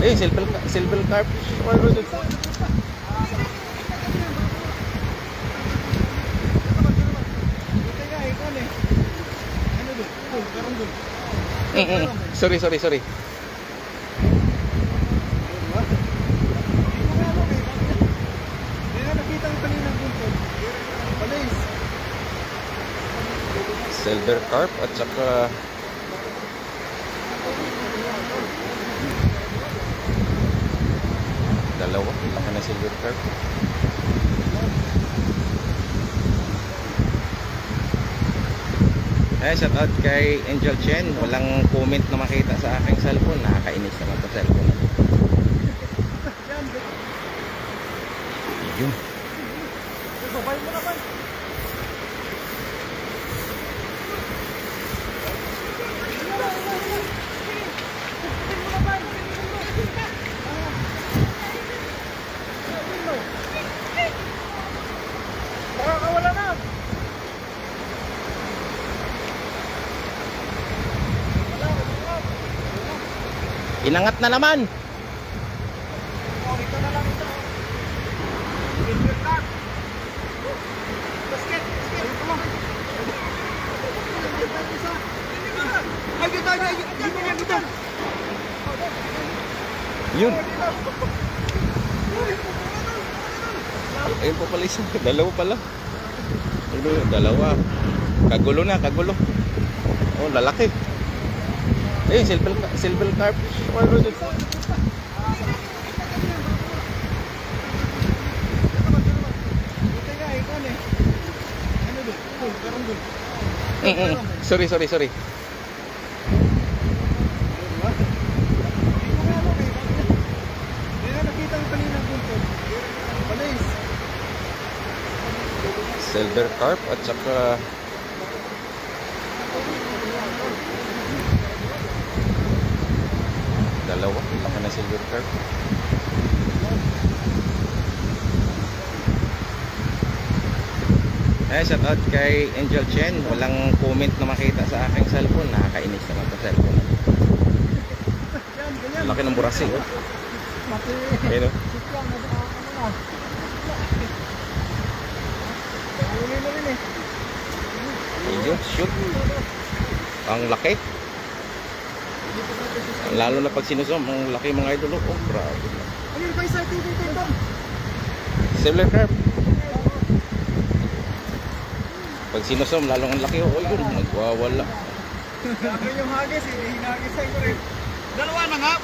Silver carp. Sorry. Silver carp at saka dalawa. Laki na silver carp. Shout out kay Angel Chen. Walang comment na makita sa aking cellphone. Nakakainis naman sa cellphone. Yun. Nakakawala na. Inangat na naman. Ito na lang ito. Basket. Ay, kita. Yun. Ayun po pala isa. Dalawa pala. Dalawa. Kagulo. Oh, lalaki. Silver carp. Sorry. Silver carp at saka dalawa. Laki na silver carp. Shout out kay Angel Chen. Walang comment na makita sa aking cellphone. Nakakainis naman sa cellphone. Laki ng burasing. Ayun. Ayun, shoot. Ang laki. Lalo na pag sinusum, ang laki mga idol. Oh, grabe. Ayun pa isa dito. Silver carp. Pag sinusum, lalong ang laki. Oh, yun, nagwawala. Yung hagis, hinagis ay ko rin. Dalawa na nga,